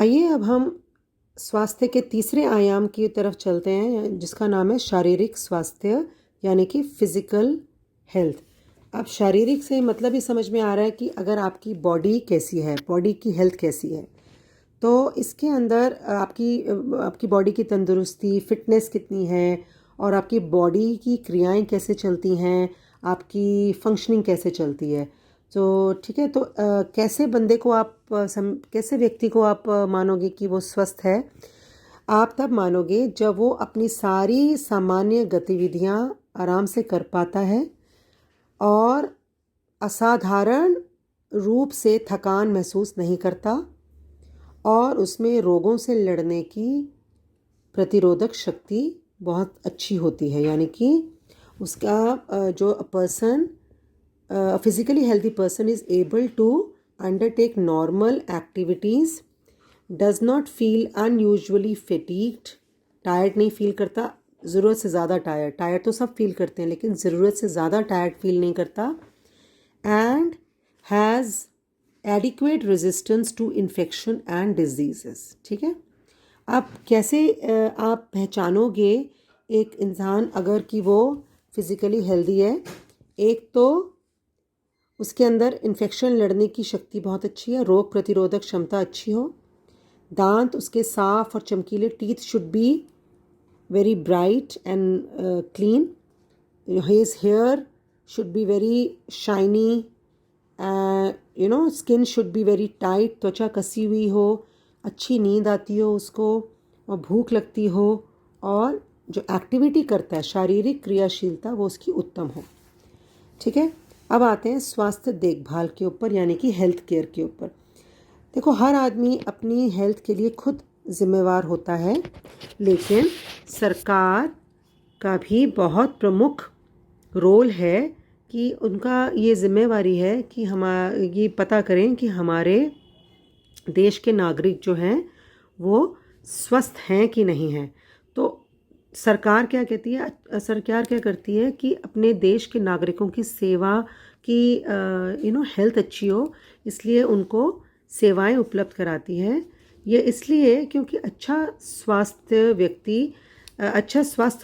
आइए अब हम स्वास्थ्य के तीसरे आयाम की तरफ चलते हैं, जिसका नाम है शारीरिक स्वास्थ्य, यानी कि फिजिकल हेल्थ। अब शारीरिक से मतलब ही समझ में आ रहा है कि अगर आपकी बॉडी कैसी है, बॉडी की हेल्थ कैसी है, तो इसके अंदर आपकी बॉडी की तंदुरुस्ती, फिटनेस कितनी है और आपकी बॉडी की क्रियाएं कैसे चलती हैं, आपकी फंक्शनिंग कैसे चलती है। तो ठीक है, तो कैसे बंदे को आप कैसे व्यक्ति को आप मानोगे कि वो स्वस्थ है। आप तब मानोगे जब वो अपनी सारी सामान्य गतिविधियां आराम से कर पाता है और असाधारण रूप से थकान महसूस नहीं करता और उसमें रोगों से लड़ने की प्रतिरोधक शक्ति बहुत अच्छी होती है। यानी कि उसका जो person physically healthy person is able to undertake normal activities, does not feel unusually fatigued, tired नहीं फील करता, ज़रूरत से ज़्यादा टायर्ड तो सब फील करते हैं लेकिन ज़रूरत से ज़्यादा टायर्ड फील नहीं करता, and has adequate resistance to infection and diseases. ठीक है, अब कैसे आप पहचानोगे एक इंसान अगर कि वो फिज़िकली हेल्दी है। एक तो उसके अंदर इन्फेक्शन लड़ने की शक्ति बहुत अच्छी है, रोग प्रतिरोधक क्षमता अच्छी हो, दांत उसके साफ और चमकीले, teeth should be very bright and clean, his hair should be very shiny, skin should be very tight, त्वचा कसी हुई हो, अच्छी नींद आती हो उसको और भूख लगती हो, और जो एक्टिविटी करता है शारीरिक क्रियाशीलता वो उसकी उत्तम हो। ठीक है, अब आते हैं स्वास्थ्य देखभाल के ऊपर, यानी कि हेल्थ केयर के ऊपर। देखो, हर आदमी अपनी हेल्थ के लिए खुद जिम्मेवार होता है, लेकिन सरकार का भी बहुत प्रमुख रोल है कि उनका ये जिम्मेवारी है कि हम ये पता करें कि हमारे देश के नागरिक जो हैं वो स्वस्थ हैं कि नहीं हैं। तो सरकार क्या कहती है, सरकार क्या करती है कि अपने देश के नागरिकों की सेवा की हेल्थ अच्छी हो, इसलिए उनको सेवाएं उपलब्ध कराती है। ये इसलिए क्योंकि अच्छा स्वास्थ्य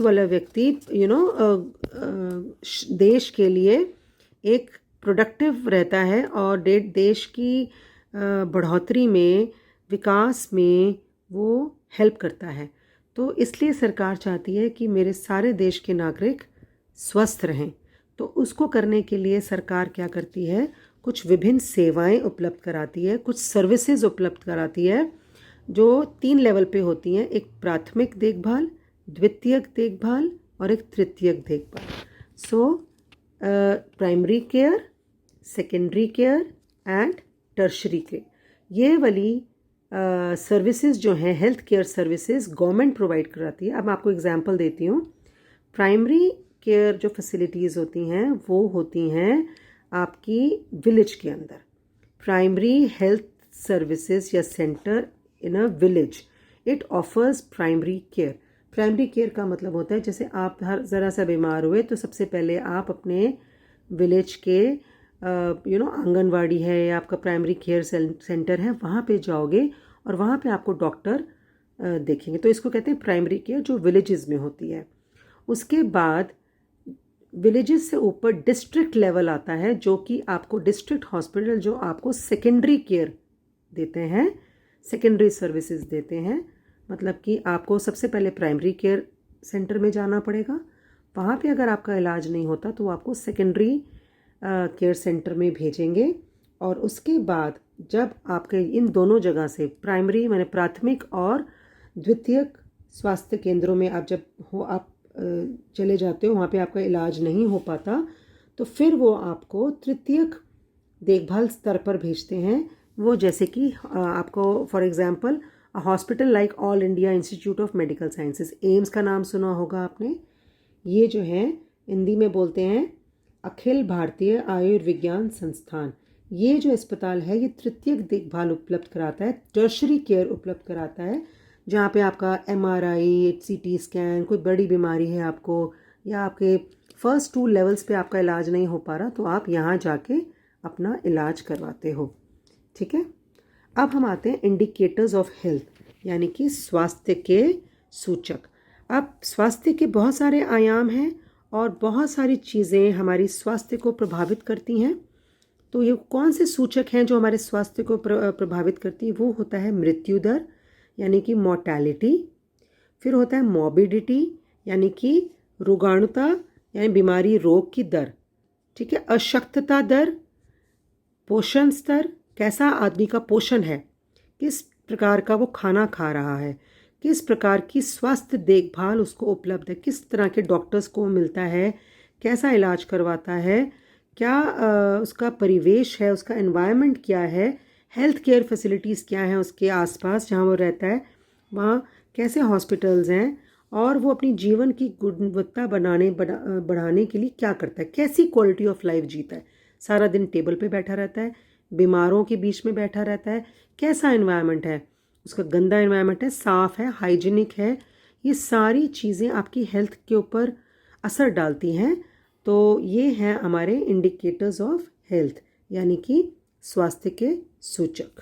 वाला व्यक्ति देश के लिए एक प्रोडक्टिव रहता है और देश की बढ़ोतरी में, विकास में वो हेल्प करता है। तो इसलिए सरकार चाहती है कि मेरे सारे देश के नागरिक स्वस्थ रहें। तो उसको करने के लिए सरकार क्या करती है, कुछ विभिन्न सेवाएं उपलब्ध कराती है, कुछ सर्विसेज उपलब्ध कराती है जो 3 लेवल पे होती हैं। एक प्राथमिक देखभाल, द्वितीयक देखभाल और एक तृतीयक देखभाल। So primary care, secondary care and tertiary care, ये वाली सर्विसेज जो हैं, health care services government provide कराती है। अब मैं आपको एग्जांपल देती हूँ। प्राइमरी केयर जो फैसिलिटीज़ होती हैं वो होती हैं आपकी विलेज के अंदर। प्राइमरी हेल्थ सर्विसेज या centre in a village, it offers primary care. Primary care का मतलब होता है जैसे आप ज़रा सा बीमार हुए तो सबसे पहले आप अपने विलेज के आंगनवाड़ी है या आपका प्राइमरी केयर सेंटर है, वहाँ पे जाओगे और वहाँ पे आपको डॉक्टर देखेंगे। तो इसको कहते हैं प्राइमरी केयर, जो विलेजेस में होती है। उसके बाद विलेजेस से ऊपर डिस्ट्रिक्ट लेवल आता है, जो कि आपको डिस्ट्रिक्ट हॉस्पिटल जो आपको सेकेंडरी केयर देते हैं, सेकेंडरी सर्विसेज देते हैं। मतलब कि आपको सबसे पहले प्राइमरी केयर सेंटर में जाना पड़ेगा, वहाँ पे अगर आपका इलाज नहीं होता तो आपको सेकेंडरी केयर सेंटर में भेजेंगे। और उसके बाद जब आपके इन दोनों जगह से प्राइमरी माने प्राथमिक और द्वितीयक स्वास्थ्य केंद्रों में आप चले जाते हो, वहाँ पे आपका इलाज नहीं हो पाता, तो फिर वो आपको तृतीयक देखभाल स्तर पर भेजते हैं। वो जैसे कि आपको for example hospital like all India institute of medical sciences, AIIMS का नाम सुना होगा आपने। ये जो है हिंदी में बोलते हैं अखिल भारतीय आयुर्विज्ञान संस्थान। ये जो अस्पताल है ये तृतीयक देखभाल उपलब्ध कराता है, टर्शरी केयर उपलब्ध कराता है, जहाँ पे आपका MRI, CT स्कैन, कोई बड़ी बीमारी है आपको, या आपके फर्स्ट 2 लेवल्स पे आपका इलाज नहीं हो पा रहा, तो आप यहाँ जाके अपना इलाज करवाते हो। ठीक है, अब हम आते हैं इंडिकेटर्स ऑफ हेल्थ यानी कि स्वास्थ्य के सूचक। अब स्वास्थ्य के बहुत सारे आयाम हैं और बहुत सारी चीज़ें हमारी स्वास्थ्य को प्रभावित करती हैं। तो ये कौन से सूचक हैं जो हमारे स्वास्थ्य को प्रभावित करती है? वो होता है मृत्यु दर यानी कि मॉर्टैलिटी, फिर होता है मॉर्बिडिटी यानी कि रोगाणुता यानी बीमारी रोग की दर, ठीक है, अशक्तता दर, पोषण स्तर, कैसा आदमी का पोषण है, किस प्रकार का वो खाना खा रहा है, किस प्रकार की स्वास्थ्य देखभाल उसको उपलब्ध है, किस तरह के डॉक्टर्स को मिलता है, कैसा इलाज करवाता है, क्या उसका परिवेश है, उसका एनवायरनमेंट क्या है, हेल्थ केयर फैसिलिटीज़ क्या हैं उसके आसपास जहाँ वो रहता है, वहाँ कैसे हॉस्पिटल्स हैं, और वो अपनी जीवन की गुणवत्ता बढ़ाने के लिए क्या करता है, कैसी क्वालिटी ऑफ लाइफ जीता है, सारा दिन टेबल पे बैठा रहता है, बीमारों के बीच में बैठा रहता है, कैसा एनवायरनमेंट है, उसका गंदा एनवायरनमेंट है, साफ़ है, हाइजीनिक है, ये सारी चीज़ें आपकी हेल्थ के ऊपर असर डालती हैं। तो ये हैं हमारे इंडिकेटर्स ऑफ हेल्थ यानी कि स्वास्थ्य के सूचक।